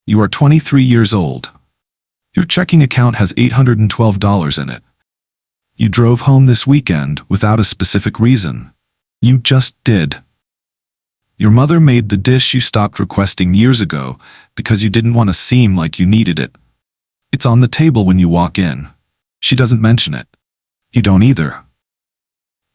You are 23 years old. Your checking account has $812 in it. You drove home this weekend without a specific reason. You just did. Your mother made the dish you stopped requesting years ago because you didn't want to seem like you needed it. It's on the table when you walk in. She doesn't mention it. You don't either.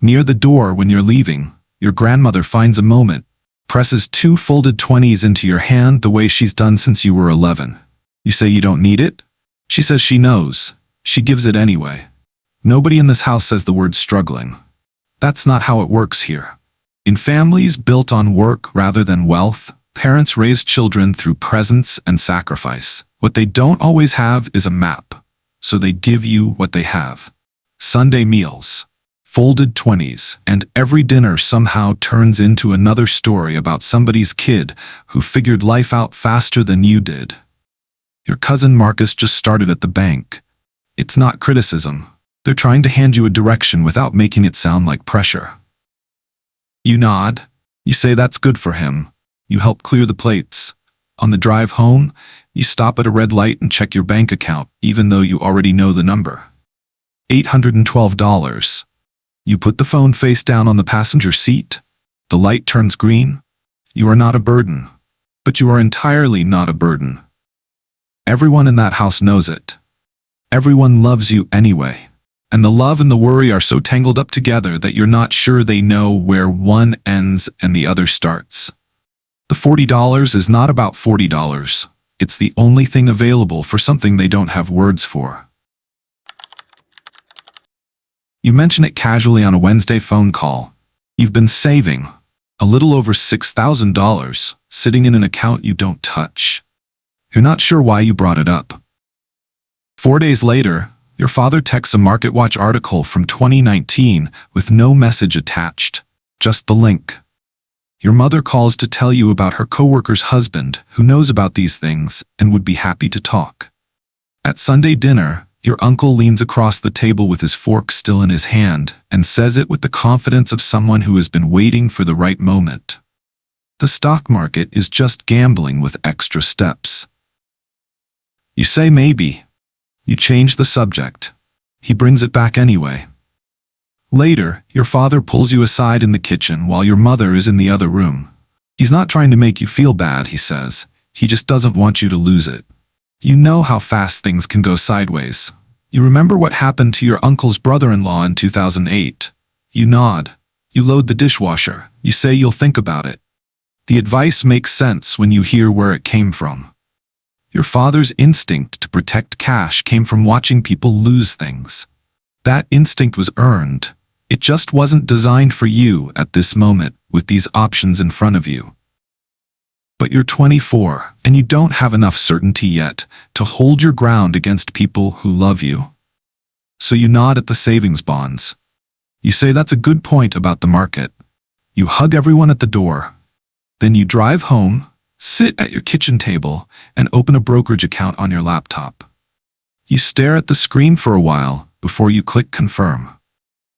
Near the door when you're leaving, your grandmother finds a moment, presses 2 folded 20s into your hand the way she's done since you were 11. You say you don't need it? She says she knows. She gives it anyway. Nobody in this house says the word struggling. That's not how it works here. In families built on work rather than wealth, parents raise children through presence and sacrifice. What they don't always have is a map, so they give you what they have. Sunday meals, folded 20s, and every dinner somehow turns into another story about somebody's kid who figured life out faster than you did. Your cousin Marcus just started at the bank. It's not criticism. They're trying to hand you a direction without making it sound like pressure. You nod. You say that's good for him. You help clear the plates. On the drive home, you stop at a red light and check your bank account, even though you already know the number. $812. You put the phone face down on the passenger seat. The light turns green. You are not a burden. But you are entirely not a burden. Everyone in that house knows it. Everyone loves you anyway. And the love and the worry are so tangled up together that you're not sure they know where one ends and the other starts. The $40 is not about $40. It's the only thing available for something they don't have words for. You mention it casually on a Wednesday phone call. You've been saving a little over $6,000 sitting in an account you don't touch. You're not sure why you brought it up. 4 days later, your father texts a MarketWatch article from 2019 with no message attached, just the link. Your mother calls to tell you about her coworker's husband who knows about these things and would be happy to talk. At Sunday dinner, your uncle leans across the table with his fork still in his hand and says it with the confidence of someone who has been waiting for the right moment. The stock market is just gambling with extra steps. You say maybe. You change the subject. He brings it back anyway. Later, your father pulls you aside in the kitchen while your mother is in the other room. He's not trying to make you feel bad, he says. He just doesn't want you to lose it. You know how fast things can go sideways. You remember what happened to your uncle's brother-in-law in 2008. You nod. You load the dishwasher. You say you'll think about it. The advice makes sense when you hear where it came from. Your father's instinct to protect cash came from watching people lose things. That instinct was earned. It just wasn't designed for you at this moment with these options in front of you. But you're 24, and you don't have enough certainty yet to hold your ground against people who love you. So you nod at the savings bonds. You say that's a good point about the market. You hug everyone at the door. Then you drive home, sit at your kitchen table, and open a brokerage account on your laptop. You stare at the screen for a while before you click confirm.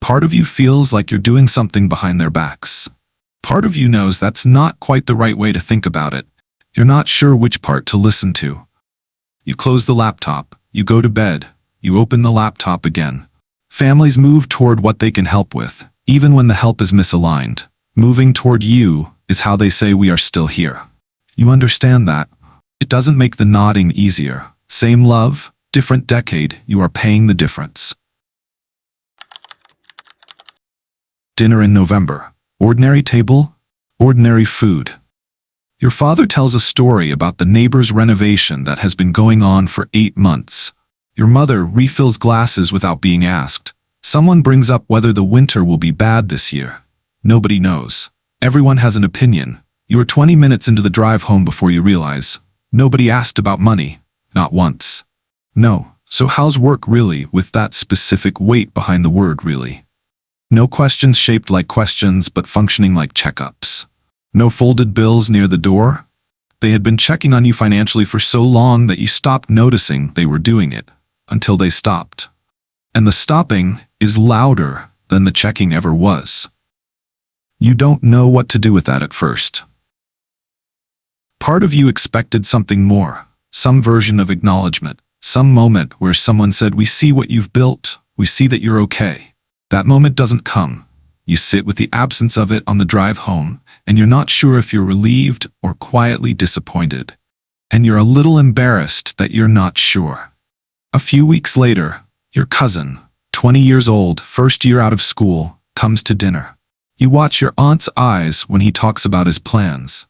Part of you feels like you're doing something behind their backs. Part of you knows that's not quite the right way to think about it. You're not sure which part to listen to. You close the laptop, you go to bed, you open the laptop again. Families move toward what they can help with, even when the help is misaligned. Moving toward you is how they say we are still here. You understand that. It doesn't make the nodding easier. Same love, different decade, you are paying the difference. Dinner in November. Ordinary table, ordinary food. Your father tells a story about the neighbor's renovation that has been going on for 8 months. Your mother refills glasses without being asked. Someone brings up whether the winter will be bad this year. Nobody knows. Everyone has an opinion. You are 20 minutes into the drive home before you realize. Nobody asked about money. Not once. No. So how's work really with that specific weight behind the word really? No questions shaped like questions but functioning like checkups. No folded bills near the door. They had been checking on you financially for so long that you stopped noticing they were doing it, until they stopped. And the stopping is louder than the checking ever was. You don't know what to do with that at first. Part of you expected something more. some version of acknowledgement, some moment where someone said, "We see what you've built, we see that you're okay." That moment doesn't come. You sit with the absence of it on the drive home, and you're not sure if you're relieved or quietly disappointed. And you're a little embarrassed that you're not sure. A few weeks later, your cousin, 20 years old, first year out of school, comes to dinner. You watch your aunt's eyes when he talks about his plans.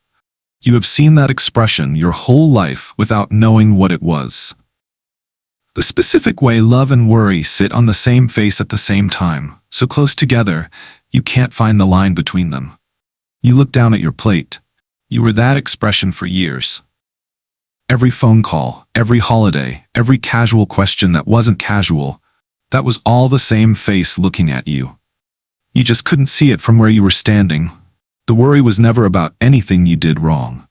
You have seen that expression your whole life without knowing what it was. The specific way love and worry sit on the same face at the same time, so close together, you can't find the line between them. You look down at your plate. You were that expression for years. Every phone call, every holiday, every casual question that wasn't casual, that was all the same face looking at you. You just couldn't see it from where you were standing. The worry was never about anything you did wrong.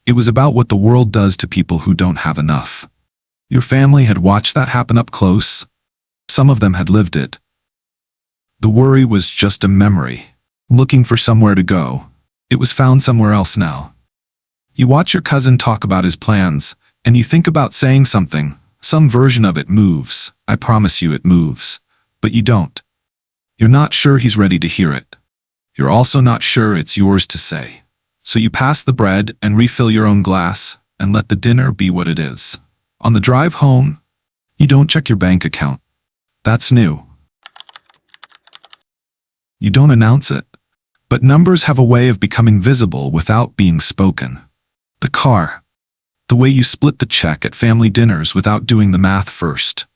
It was about what the world does to people who don't have enough. Your family had watched that happen up close. Some of them had lived it. The worry was just a memory, looking for somewhere to go. It was found somewhere else now. You watch your cousin talk about his plans, and you think about saying something. Some version of it moves. I promise you it moves. But you don't. You're not sure he's ready to hear it. You're also not sure it's yours to say. So you pass the bread and refill your own glass and let the dinner be what it is. On the drive home, you don't check your bank account. That's new. You don't announce it. But numbers have a way of becoming visible without being spoken. The car. The way you split the check at family dinners without doing the math first.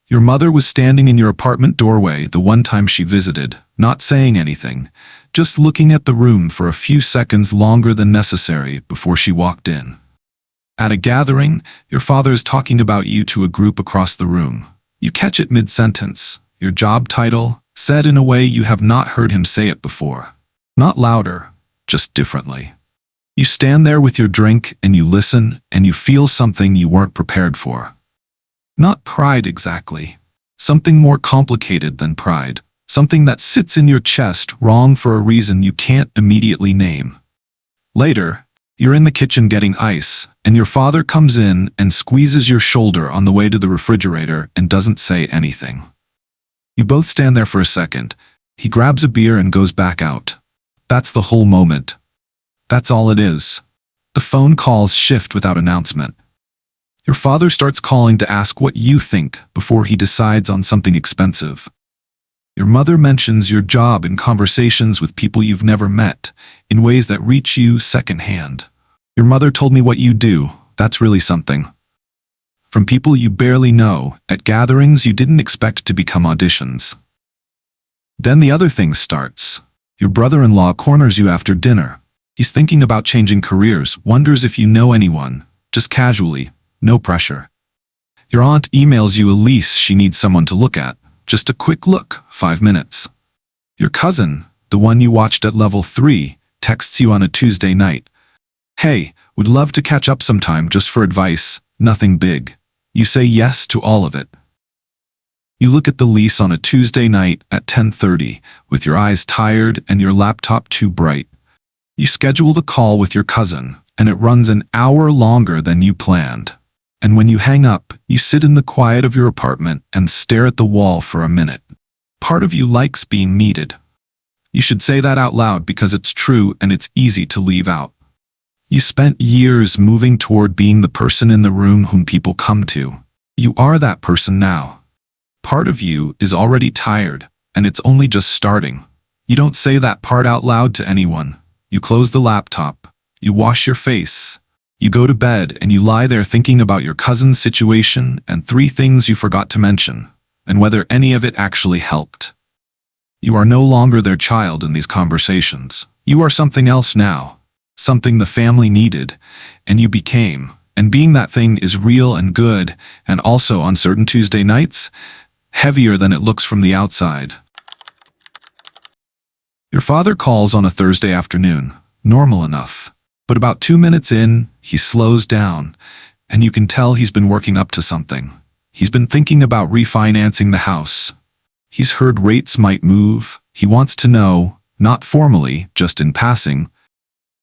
Your mother was standing in your apartment doorway the one time she visited, not saying anything, just looking at the room for a few seconds longer than necessary before she walked in. At a gathering, your father is talking about you to a group across the room. You catch it mid-sentence, your job title, said in a way you have not heard him say it before. Not louder, just differently. You stand there with your drink and you listen and you feel something you weren't prepared for. Not pride exactly. Something more complicated than pride. Something that sits in your chest wrong for a reason you can't immediately name. Later, you're in the kitchen getting ice, and your father comes in and squeezes your shoulder on the way to the refrigerator and doesn't say anything. You both stand there for a second. He grabs a beer and goes back out. That's the whole moment. That's all it is. The phone calls shift without announcement. Your father starts calling to ask what you think before he decides on something expensive. Your mother mentions your job in conversations with people you've never met, in ways that reach you secondhand. Your mother told me what you do. That's really something. From people you barely know, at gatherings you didn't expect to become auditions. Then the other thing starts. Your brother-in-law corners you after dinner. He's thinking about changing careers, wonders if you know anyone, just casually, no pressure. Your aunt emails you a lease she needs someone to look at. Just a quick look, 5 minutes. Your cousin, the one you watched at level 3, texts you on a Tuesday night. Hey, would love to catch up sometime just for advice, nothing big. You say yes to all of it. You look at the lease on a Tuesday night at 10:30, with your eyes tired and your laptop too bright. You schedule the call with your cousin, and it runs an hour longer than you planned. And when you hang up, you sit in the quiet of your apartment and stare at the wall for a minute. Part of you likes being needed. You should say that out loud because it's true and it's easy to leave out. You spent years moving toward being the person in the room whom people come to. You are that person now. Part of you is already tired, and it's only just starting. You don't say that part out loud to anyone. You close the laptop. You wash your face. You go to bed and you lie there thinking about your cousin's situation and 3 things you forgot to mention, and whether any of it actually helped. You are no longer their child in these conversations. You are something else now, something the family needed, and you became. And being that thing is real and good, and also on certain Tuesday nights, heavier than it looks from the outside. Your father calls on a Thursday afternoon, normal enough. But about 2 minutes in, he slows down, and you can tell he's been working up to something. He's been thinking about refinancing the house. He's heard rates might move. He wants to know, not formally, just in passing,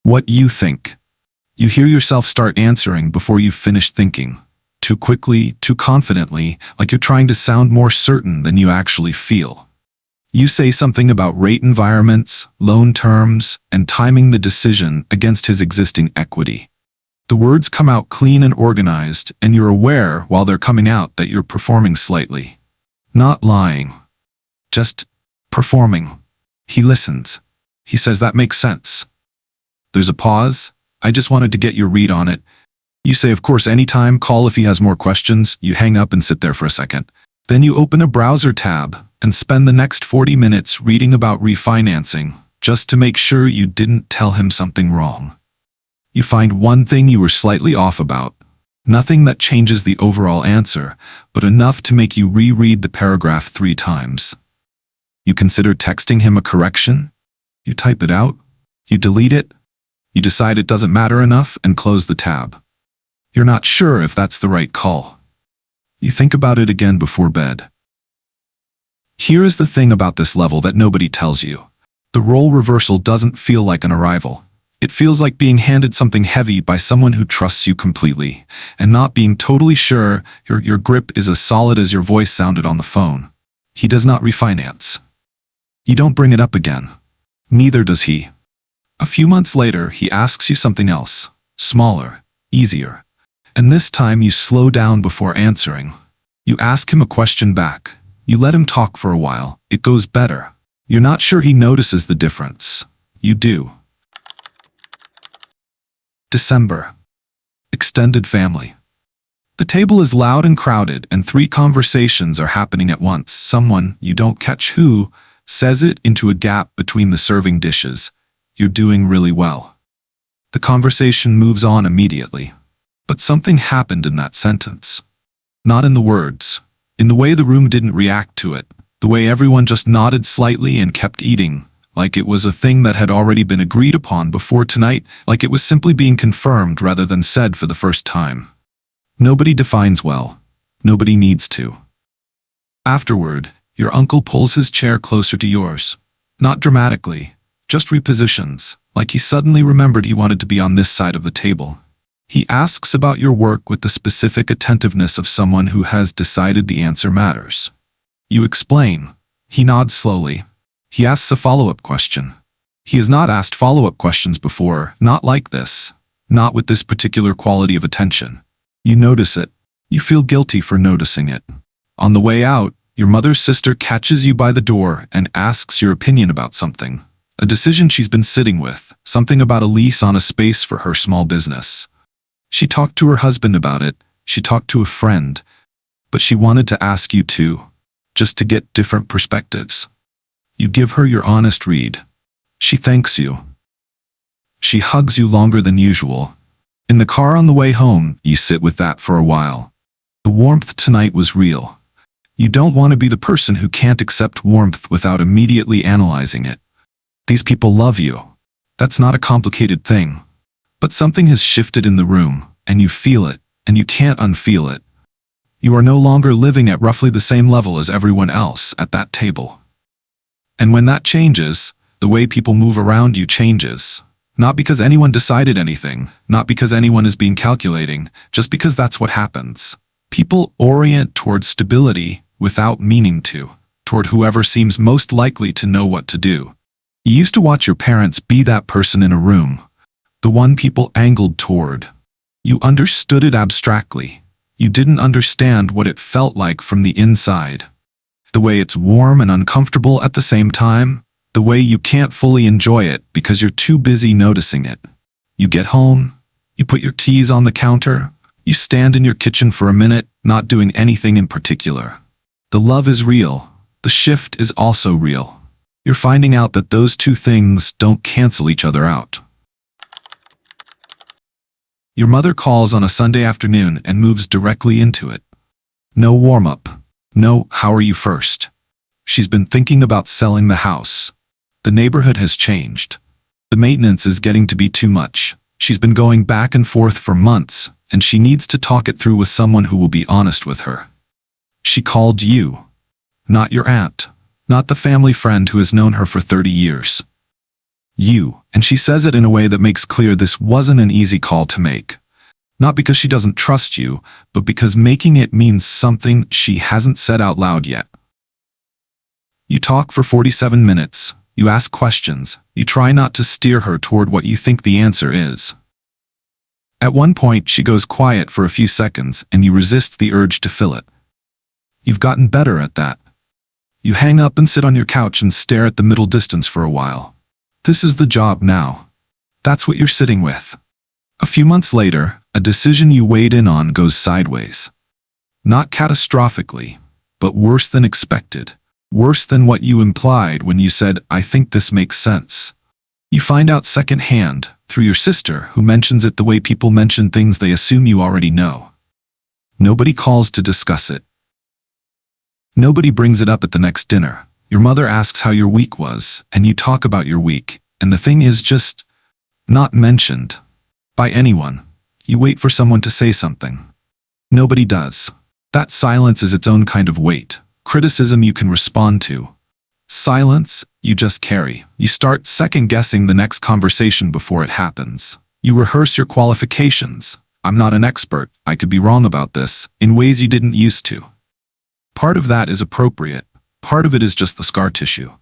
what you think. You hear yourself start answering before you've finished thinking. Too quickly, too confidently, like you're trying to sound more certain than you actually feel. You say something about rate environments, loan terms, and timing the decision against his existing equity. The words come out clean and organized, and you're aware while they're coming out that you're performing slightly. Not lying. Just performing. He listens. He says that makes sense. There's a pause. I just wanted to get your read on it. You say, of course, anytime, call if he has more questions. You hang up and sit there for a second. Then you open a browser tab and spend the next 40 minutes reading about refinancing, just to make sure you didn't tell him something wrong. You find one thing you were slightly off about. Nothing that changes the overall answer, but enough to make you reread the paragraph 3 times. You consider texting him a correction. You type it out. You delete it. You decide it doesn't matter enough and close the tab. You're not sure if that's the right call. You think about it again before bed. Here is the thing about this level that nobody tells you. The role reversal doesn't feel like an arrival. It feels like being handed something heavy by someone who trusts you completely, and not being totally sure your grip is as solid as your voice sounded on the phone. He does not refinance. You don't bring it up again. Neither does he. A few months later, he asks you something else, smaller, easier. And this time you slow down before answering. You ask him a question back. You let him talk for a while. It goes better. You're not sure he notices the difference. You do. December. Extended family. The table is loud and crowded, and 3 conversations are happening at once. Someone, you don't catch who, says it into a gap between the serving dishes. You're doing really well. The conversation moves on immediately. But something happened in that sentence. Not in the words. In the way the room didn't react to it. The way everyone just nodded slightly and kept eating. Like it was a thing that had already been agreed upon before tonight, like it was simply being confirmed rather than said for the first time. Nobody defines well. Nobody needs to. Afterward, your uncle pulls his chair closer to yours. Not dramatically, just repositions, like he suddenly remembered he wanted to be on this side of the table. He asks about your work with the specific attentiveness of someone who has decided the answer matters. You explain. He nods slowly. He asks a follow-up question. He has not asked follow-up questions before, not like this, not with this particular quality of attention. You notice it. You feel guilty for noticing it. On the way out, your mother's sister catches you by the door and asks your opinion about something. A decision she's been sitting with, something about a lease on a space for her small business. She talked to her husband about it, she talked to a friend, but she wanted to ask you too, just to get different perspectives. You give her your honest read. She thanks you. She hugs you longer than usual. In the car on the way home, you sit with that for a while. The warmth tonight was real. You don't want to be the person who can't accept warmth without immediately analyzing it. These people love you. That's not a complicated thing. But something has shifted in the room, and you feel it, and you can't unfeel it. You are no longer living at roughly the same level as everyone else at that table. And when that changes, the way people move around you changes. Not because anyone decided anything, not because anyone is being calculating, just because that's what happens. People orient toward stability without meaning to, toward whoever seems most likely to know what to do. You used to watch your parents be that person in a room, the one people angled toward. You understood it abstractly. You didn't understand what it felt like from the inside. The way it's warm and uncomfortable at the same time, the way you can't fully enjoy it because you're too busy noticing it. You get home, you put your keys on the counter, you stand in your kitchen for a minute, not doing anything in particular. The love is real. The shift is also real. You're finding out that those two things don't cancel each other out. Your mother calls on a Sunday afternoon and moves directly into it. No warm-up. No, how are you first? She's been thinking about selling the house. The neighborhood has changed. The maintenance is getting to be too much. She's been going back and forth for months, and she needs to talk it through with someone who will be honest with her. She called you. Not your aunt. Not the family friend who has known her for 30 years. You, and she says it in a way that makes clear this wasn't an easy call to make. Not because she doesn't trust you, but because making it means something she hasn't said out loud yet. You talk for 47 minutes. You ask questions. You try not to steer her toward what you think the answer is. At one point, she goes quiet for a few seconds, and you resist the urge to fill it. You've gotten better at that. You hang up and sit on your couch and stare at the middle distance for a while. This is the job now. That's what you're sitting with. A few months later, a decision you weighed in on goes sideways. Not catastrophically, but worse than expected. Worse than what you implied when you said, "I think this makes sense." You find out secondhand, through your sister, who mentions it the way people mention things they assume you already know. Nobody calls to discuss it. Nobody brings it up at the next dinner. Your mother asks how your week was, and you talk about your week, and the thing is just not mentioned by anyone. You wait for someone to say something. Nobody does. That silence is its own kind of weight. Criticism you can respond to. Silence, you just carry. You start second-guessing the next conversation before it happens. You rehearse your qualifications. "I'm not an expert, I could be wrong about this," in ways you didn't used to. Part of that is appropriate. Part of it is just the scar tissue.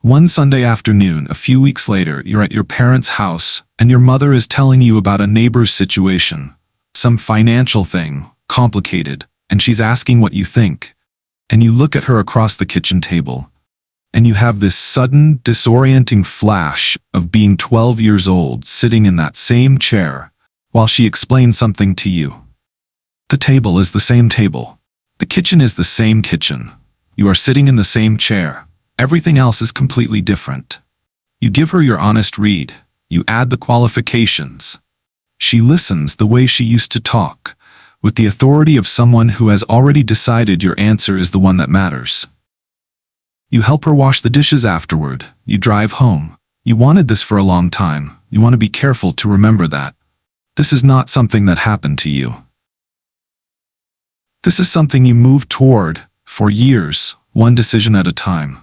One Sunday afternoon, a few weeks later, you're at your parents' house, and your mother is telling you about a neighbor's situation. Some financial thing, complicated, and she's asking what you think. And you look at her across the kitchen table, and you have this sudden, disorienting flash of being 12 years old, sitting in that same chair, while she explains something to you. The table is the same table. The kitchen is the same kitchen. You are sitting in the same chair. Everything else is completely different. You give her your honest read. You add the qualifications. She listens the way she used to talk, with the authority of someone who has already decided your answer is the one that matters. You help her wash the dishes afterward. You drive home. You wanted this for a long time. You want to be careful to remember that. This is not something that happened to you. This is something you moved toward for years, one decision at a time.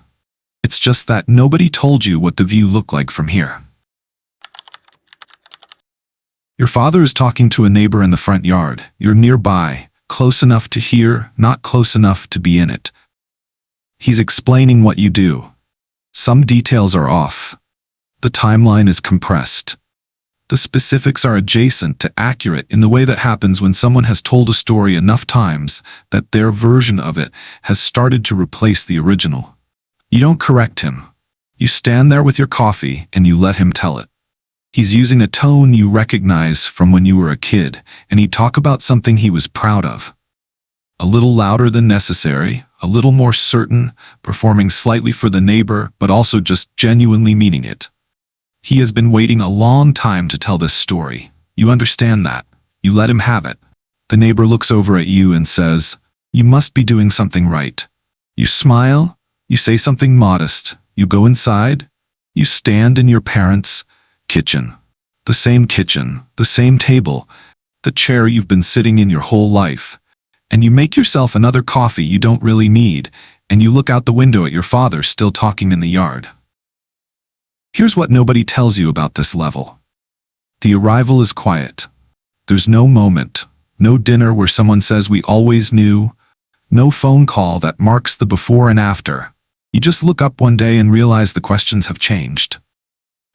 It's just that nobody told you what the view looked like from here. Your father is talking to a neighbor in the front yard. You're nearby, close enough to hear, not close enough to be in it. He's explaining what you do. Some details are off. The timeline is compressed. The specifics are adjacent to accurate in the way that happens when someone has told a story enough times that their version of it has started to replace the original. You don't correct him. You stand there with your coffee and you let him tell it. He's using a tone you recognize from when you were a kid, and he'd talk about something he was proud of. A little louder than necessary, a little more certain, performing slightly for the neighbor, but also just genuinely meaning it. He has been waiting a long time to tell this story. You understand that. You let him have it. The neighbor looks over at you and says, "You must be doing something right." You smile. You say something modest. You go inside. You stand in your parents' kitchen. The same kitchen, the same table, the chair you've been sitting in your whole life. And you make yourself another coffee you don't really need, and you look out the window at your father still talking in the yard. Here's what nobody tells you about this level. The arrival is quiet. There's no moment, no dinner where someone says we always knew, no phone call that marks the before and after. You just look up one day and realize the questions have changed.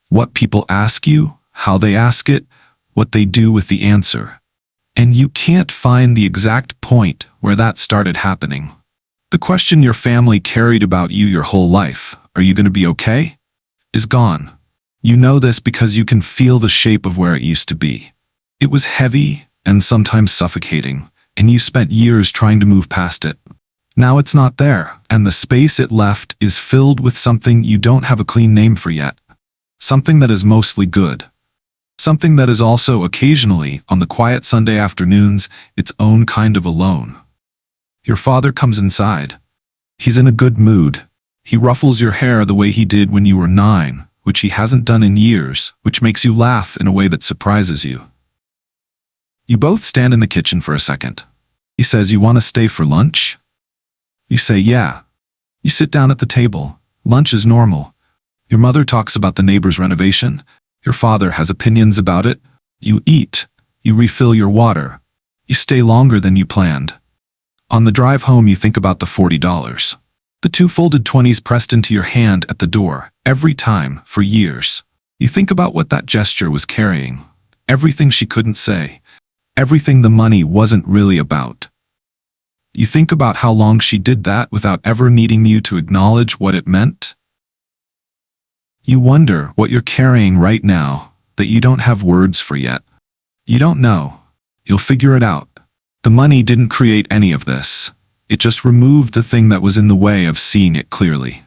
What people ask you, how they ask it, what they do with the answer. And you can't find the exact point where that started happening. The question your family carried about you your whole life, "Are you going to be okay?" is gone. You know this because you can feel the shape of where it used to be. It was heavy and sometimes suffocating, and you spent years trying to move past it. Now it's not there, and the space it left is filled with something you don't have a clean name for yet. Something that is mostly good. Something that is also occasionally, on the quiet Sunday afternoons, its own kind of alone. Your father comes inside. He's in a good mood. He ruffles your hair the way he did when you were 9, which he hasn't done in years, which makes you laugh in a way that surprises you. You both stand in the kitchen for a second. He says, "You want to stay for lunch?" You say, "Yeah." You sit down at the table. Lunch is normal. Your mother talks about the neighbor's renovation. Your father has opinions about it. You eat. You refill your water. You stay longer than you planned. On the drive home, you think about the $40. The two folded 20s pressed into your hand at the door, every time, for years. You think about what that gesture was carrying. Everything she couldn't say. Everything the money wasn't really about. You think about how long she did that without ever needing you to acknowledge what it meant. You wonder what you're carrying right now that you don't have words for yet. You don't know. You'll figure it out. The money didn't create any of this. It just removed the thing that was in the way of seeing it clearly.